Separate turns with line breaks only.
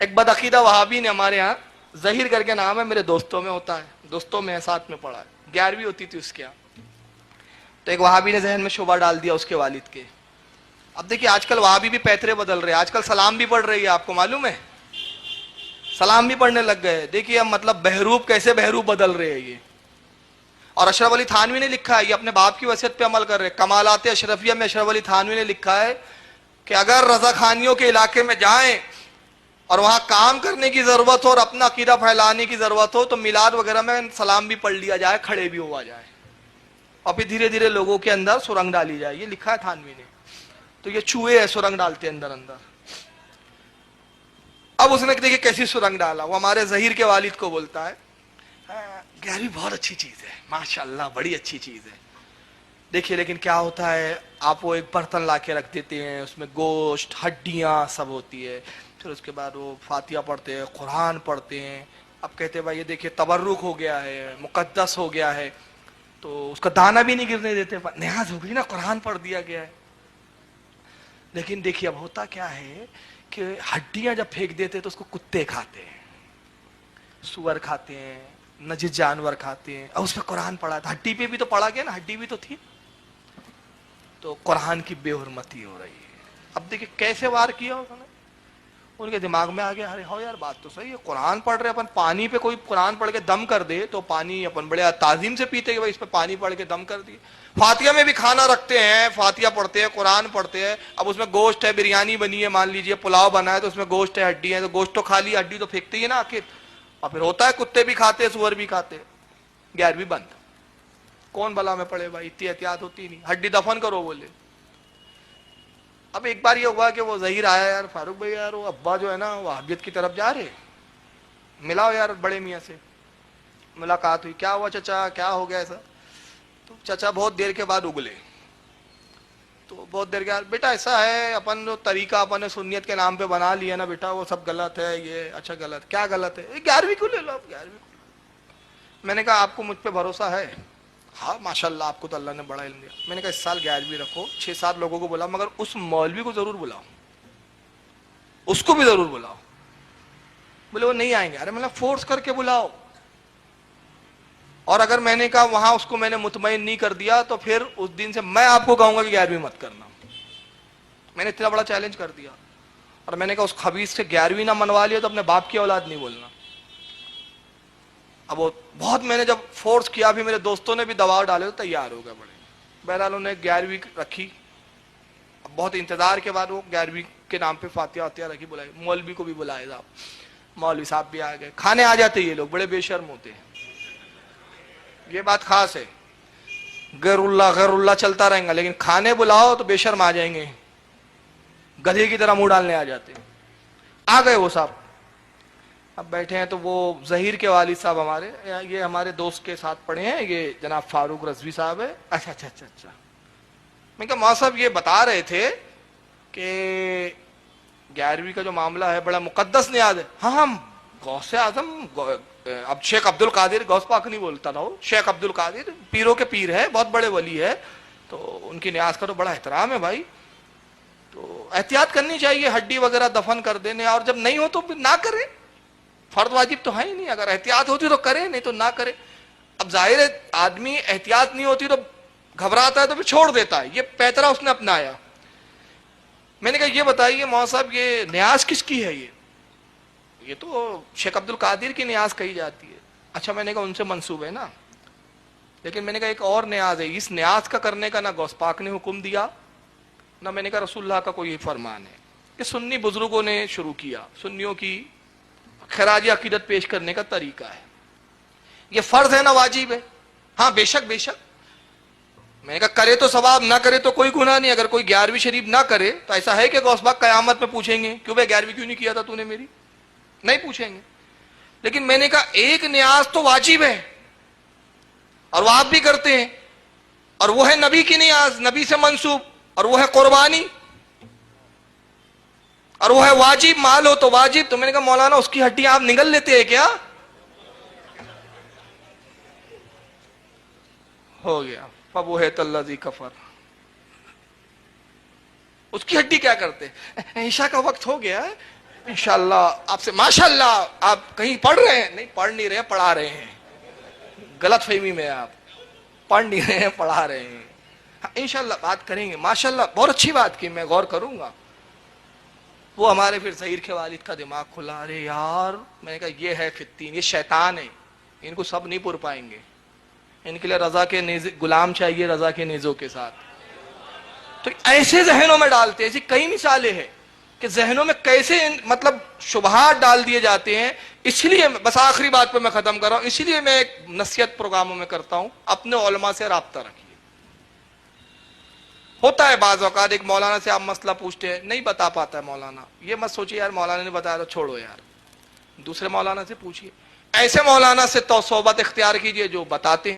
ایک بدعقیدہ وہابی نے ہمارے یہاں، ظہیر کر کے نام ہے، میرے دوستوں میں ہوتا ہے، دوستوں میں ساتھ میں پڑھا ہے، 11ویں ہوتی تھی اس کے یہاں، تو ایک وہابی نے ذہن میں شبہ ڈال دیا اس کے والد کے. اب دیکھیے آج کل وہابی بھی پیترے بدل رہے ہیں، آج کل سلام بھی پڑھ رہی ہے، آپ کو معلوم ہے سلام بھی پڑھنے لگ گئے. دیکھیے اب مطلب بہروب کیسے بہروب بدل رہے ہیں یہ. اور اشرف علی تھانوی نے لکھا ہے، یہ اپنے باپ کی وصیت پہ عمل کر رہے ہیں، کمالات اشرفیہ میں اشرف علی تھانوی نے لکھا ہے کہ اگر رضا خانیوں کے علاقے میں جائیں اور وہاں کام کرنے کی ضرورت ہو اور اپنا عقیدہ پھیلانے کی ضرورت ہو تو میلاد وغیرہ میں سلام بھی پڑھ لیا جائے، کھڑے بھی ہوا جائے، اور پھر دھیرے دھیرے لوگوں کے اندر سرنگ ڈالی جائے. یہ لکھا ہے تھانوی نے. تو یہ چوہے ہیں سرنگ ڈالتے اندر اندر. اب اس نے دیکھیے کیسی سرنگ ڈالا، وہ ہمارے ظہیر کے والد کو بولتا ہے 11ویں بہت اچھی چیز ہے، ماشاءاللہ بڑی اچھی چیز ہے. دیکھیے لیکن کیا ہوتا ہے، آپ وہ ایک برتن لا کے رکھ دیتے ہیں، اس میں گوشت ہڈیاں سب ہوتی ہے، پھر اس کے بعد وہ فاتحہ پڑھتے ہیں، قرآن پڑھتے ہیں. اب کہتے ہیں بھائی یہ دیکھیے تبرک ہو گیا ہے، مقدس ہو گیا ہے، تو اس کا دانہ بھی نہیں گرنے دیتے، نیاز ہو گئی نا، قرآن پڑھ دیا گیا ہے. لیکن دیکھیے اب ہوتا کیا ہے کہ ہڈیاں جب پھینک دیتے تو اس کو کتے کھاتے ہیں، سور کھاتے ہیں، نجس جانور کھاتے ہیں. اور اس پہ قرآن پڑھا تھا، ہڈی پہ بھی تو پڑھا گیا نا، ہڈی بھی تو تھی. تو قرآن کی بے حرمتی ہو رہی ہے. اب دیکھیں کیسے وار کیا انہوں نے، ان کے دماغ میں آ گیا ارے ہو یار بات تو صحیح ہے، قرآن پڑھ رہے اپن، پانی پہ کوئی قرآن پڑھ کے دم کر دے تو پانی اپن بڑے تعظیم سے پیتے کہ بھائی اس پہ پانی پڑھ کے دم کر دیے. فاتحہ میں بھی کھانا رکھتے ہیں، فاتحہ پڑھتے ہیں، قرآن پڑھتے ہیں. اب اس میں گوشت ہے، بریانی بنی ہے، مان لیجئے پلاؤ بنا ہے، تو اس میں گوشت ہے، ہڈی ہے، تو گوشت تو کھا لی، ہڈی تو پھینکتی ہے نا آخر. اور پھر ہوتا ہے کتے بھی کھاتے، سور بھی کھاتے. 11ویں بند. کون بلا میں پڑے بھائی، اتنی احتیاط ہوتی نہیں، ہڈی دفن کرو بولے. اب ایک بار یہ ہوا کہ وہ ظہیر آیا، یار فاروق بھائی یار وہ ابا جو ہے نا وہ وہابیت کی طرف جا رہے، ملاؤ یار بڑے میاں سے. ملاقات ہوئی، کیا ہوا چچا، کیا ہو گیا ایسا؟ تو چچا بہت دیر کے بعد اگلے. تو بہت دیر کے بعد بیٹا ایسا ہے، اپن جو طریقہ اپن نے سنیت کے نام پہ بنا لیا نا بیٹا، وہ سب غلط ہے. یہ اچھا غلط کیا غلط ہے؟ 11ویں کو لے لو آپ، 11ویں کو. میں نے کہا آپ کو مجھ پہ بھروسہ ہے؟ ہاں ماشاءاللہ آپ کو تو اللہ نے بڑا علم دیا. میں نے کہا اس سال 11ویں رکھو، 6-7 لوگوں کو بلا، مگر اس مولوی کو ضرور بلاؤ، اس کو بھی ضرور بلاؤ. بولے وہ نہیں آئیں گے. ارے میں نے فورس کر کے بلاؤ. اور اگر میں نے کہا وہاں اس کو میں نے مطمئن نہیں کر دیا تو پھر اس دن سے میں آپ کو کہوں گا کہ 11ویں مت کرنا. میں نے اتنا بڑا چیلنج کر دیا. اور میں نے کہا اس خبیث سے 11ویں نہ منوا لیا تو اپنے باپ کی اولاد نہیں بولنا. اب وہ بہت میں نے جب فورس کیا، بھی میرے دوستوں نے بھی دباؤ ڈالے تو تیار ہو گئے بڑے. بہرحال انہوں نے 11ویں رکھی. اب بہت انتظار کے بعد وہ 11ویں کے نام پہ فاتحہ واتحہ رکھی، بلائی. مولوی کو بھی بلائے صاحب، مولوی صاحب بھی آ گئے. کھانے آ جاتے یہ لوگ، بڑے بے شرم ہوتے ہیں. یہ بات خاص ہے، غیر اللہ چلتا رہے گا، لیکن کھانے بلاؤ تو بے شرم آ جائیں گے، گدھے کی طرح منہ ڈالنے آ جاتے ہیں. آ گئے وہ صاحب. اب بیٹھے ہیں تو وہ ظہیر کے والد صاحب ہمارے، یہ ہمارے دوست کے ساتھ پڑھے ہیں، یہ جناب فاروق رضوی صاحب ہے. اچھا اچھا اچھا اچھا. میں کہا ماں صاحب یہ بتا رہے تھے کہ 11ویں کا جو معاملہ ہے بڑا مقدس نیاز ہے. ہاں ہم غوث اعظم، اب شیخ عبد القادر، غوث پاک نہیں بولتا تھا وہ، شیخ عبد القادر پیروں کے پیر ہے، بہت بڑے ولی ہے، تو ان کی نیاز کا تو بڑا احترام ہے بھائی، تو احتیاط کرنی چاہیے، ہڈی وغیرہ دفن کر دینے، اور جب نہیں ہو تو نہ کرے. فرض واجب تو ہے ہی نہیں، اگر احتیاط ہوتی تو کرے، نہیں تو نہ کرے. اب ظاہر ہے آدمی احتیاط نہیں ہوتی تو گھبراتا ہے تو پھر چھوڑ دیتا ہے. یہ پیترا اس نے اپنایا. میں نے کہا یہ بتائیے مولوی صاحب یہ نیاز کس کی ہے؟ یہ تو شیخ عبد القادر کی نیاز کہی جاتی ہے. اچھا میں نے کہا ان سے منسوب ہے نا، لیکن میں نے کہا ایک اور نیاز ہے، اس نیاز کا کرنے کا نہ غوث پاک نے حکم دیا، نہ میں نے کہا رسول اللہ کا کوئی فرمان ہے. یہ سنی بزرگوں نے شروع کیا، سنیوں کی خراج عقیدت پیش کرنے کا طریقہ ہے. یہ فرض ہے نہ واجب ہے؟ ہاں بے شک بے شک. میں نے کہا کرے تو ثواب، نہ کرے تو کوئی گناہ نہیں. اگر کوئی 11ویں شریف نہ کرے تو ایسا ہے کہ غوث پاک قیامت میں پوچھیں گے کیوں بھائی 11ویں کیوں نہیں کیا تھا تو نے میری؟ نہیں پوچھیں گے. لیکن میں نے کہا ایک نیاز تو واجب ہے اور وہ آپ بھی کرتے ہیں، اور وہ ہے نبی کی نیاز، نبی سے منسوب، اور وہ ہے قربانی، اور وہ ہے واجب، مال ہو تو واجب. تو میں نے کہا مولانا اس کی ہڈیاں آپ نگل لیتے ہیں کیا؟ ہو گیا فبہت الذی کفر. اس کی ہڈی کیا کرتے؟ عشاء کا وقت ہو گیا ہے، انشاءاللہ آپ سے ماشاءاللہ آپ کہیں پڑھ رہے ہیں؟ نہیں پڑھ نہیں رہے، پڑھا رہے ہیں، غلط فہمی میں آپ پڑھ نہیں رہے ہیں، پڑھا رہے ہیں. انشاءاللہ بات کریں گے. ماشاءاللہ بہت اچھی بات کی، میں غور کروں گا. وہ ہمارے پھر ظہیر کے والد کا دماغ کھلا، ارے یار میں نے کہا یہ ہے فتین، یہ شیطان ہے، ان کو سب نہیں پر پائیں گے، ان کے لیے رضا کے غلام چاہیے رضا کے نیزوں کے ساتھ. تو ایسے ذہنوں میں ڈالتے ہیں. ایسی کئی مثالیں ہیں کہ ذہنوں میں کیسے مطلب شبہات ڈال دیے جاتے ہیں. اس لیے بس آخری بات پہ میں ختم کر رہا ہوں، اسی لیے میں ایک نصیحت پروگراموں میں کرتا ہوں، اپنے علماء سے رابطہ رکھیے. ہوتا ہے بعض اوقات ایک مولانا سے آپ مسئلہ پوچھتے ہیں، نہیں بتا پاتا ہے مولانا، یہ مت سوچیے یار مولانا نے بتایا تو چھوڑو یار، دوسرے مولانا سے پوچھیے. ایسے مولانا سے تو صحبت اختیار کیجئے جو بتاتے ہیں.